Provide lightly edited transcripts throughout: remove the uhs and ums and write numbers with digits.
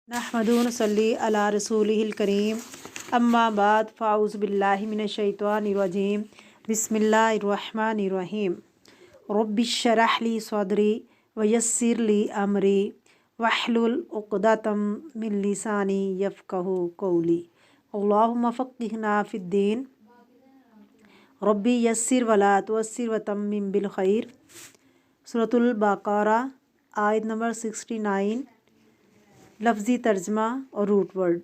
नहमदुहु व नसल्ली अला रसूलिहिल करीम अम्मा बाद फ़ाऊज़ु बिल्लाहि मिनश्शैतानिर्रजीम बिस्मिल्लाहिर्रहमानिर्रहीम रब्बिश्शरह ली सदरी व यस्सिर ली अमरी वहलुल उक़दतम मिन लिसानी यफ़क़हू क़ौली अल्लाहुम्मा फ़क़्क़िहना फ़िद्दीन रब्बी यस्सिर वला तुअस्सिर व तम्मिम बिल खैर। सूरतुल बक़रा आयत नंबर 69। लफ्ज़ी तर्जमा और रूट वर्ड।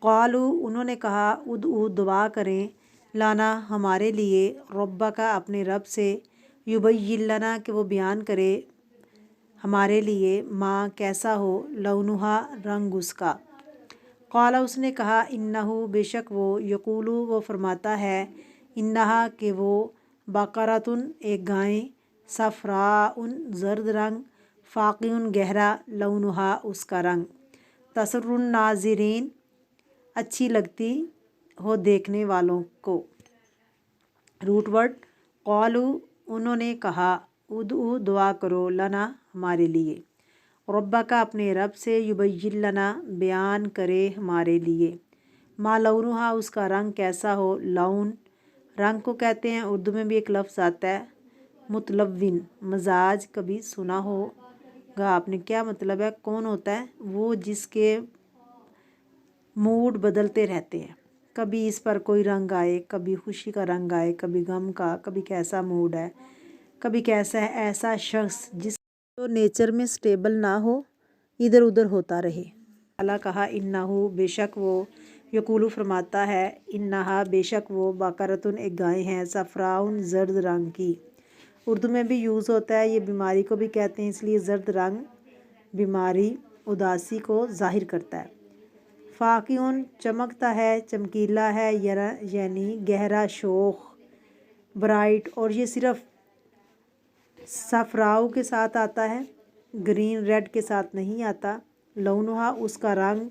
क़ालू उन्होंने कहा, उदऊ दुआ करें, लाना हमारे लिए, रब्बा का अपने रब से, युबय्यिन लना कि वो बयान करे हमारे लिए, माँ कैसा हो, लौनुहा रंग उसका। क़ाला उसने कहा, इन्नहु बेशक वो, यक़ूलु वो फरमाता है, इन्नहा कि वो, बक़रतुन एक गाय, सफ़राउन ज़र्द रंग, फ़ाक़िउन गहरा, लौनुहा उसका रंग, तसर्रुन नाज़िरीन अच्छी लगती हो देखने वालों को। Root word. क़ालू उन्होंने कहा, उदऊ दुआ करो, लना हमारे लिए, रब्बा का अपने रब से, युबय्यिन लना बयान करे हमारे लिए, मा लौनुहा उसका रंग कैसा हो। लौन रंग को कहते हैं। उर्दू में भी एक लफ्ज़ आता है मुतलव्विन, मजाज, कभी सुना होगा आपने। क्या मतलब है? कौन होता है? वो जिसके मूड बदलते रहते हैं, कभी इस पर कोई रंग आए, कभी खुशी का रंग आए, कभी गम का, कभी कैसा मूड है, कभी कैसा है। ऐसा शख्स जिस तो नेचर में स्टेबल ना हो, इधर उधर होता रहे। अल्लाह कहा, इन्नहु बेशक वो, यक़ूलु फरमाता है, इन्नहा बेशक वो, बक़रतुन एक गाय है, सफ़राउन ज़र्द रंग की। उर्दू में भी यूज़ होता है, ये बीमारी को भी कहते हैं, इसलिए ज़र्द रंग बीमारी, उदासी को ज़ाहिर करता है। फ़ाक़िउन चमकता है, चमकीला है, यानी गहरा, शोख, ब्राइट। और ये सिर्फ़ सफ़राउ के साथ आता है, ग्रीन रेड के साथ नहीं आता। लौनुहा उसका रंग,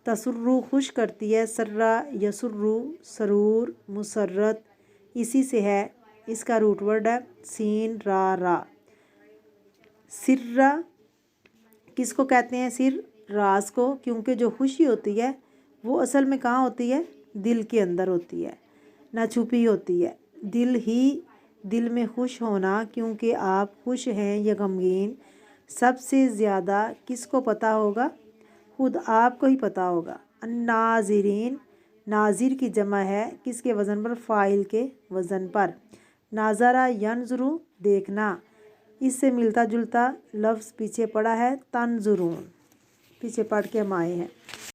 तसुर्रु खुश करती है, सर्रा यसुर्रु सरूर, मुसर्रत इसी से है। इसका रूट वर्ड है सीन रा। सिर्रा किसको कहते हैं? सिर राज को, क्योंकि जो खुशी होती है वो असल में कहाँ होती है? दिल के अंदर होती है, ना छुपी होती है। दिल में खुश होना, क्योंकि आप खुश हैं या गमगीन, सबसे ज़्यादा किसको पता होगा? खुद आपको ही पता होगा। अन्नाज़िरीन नाज़िर की जमा है, किसके वज़न पर? फ़ाइल के वज़न पर। नाज़रा यनज़ुरु देखना, इससे मिलता जुलता लफ्ज़ पीछे पड़ा है तंजुरून, पीछे पढ़ के हम आए हैं।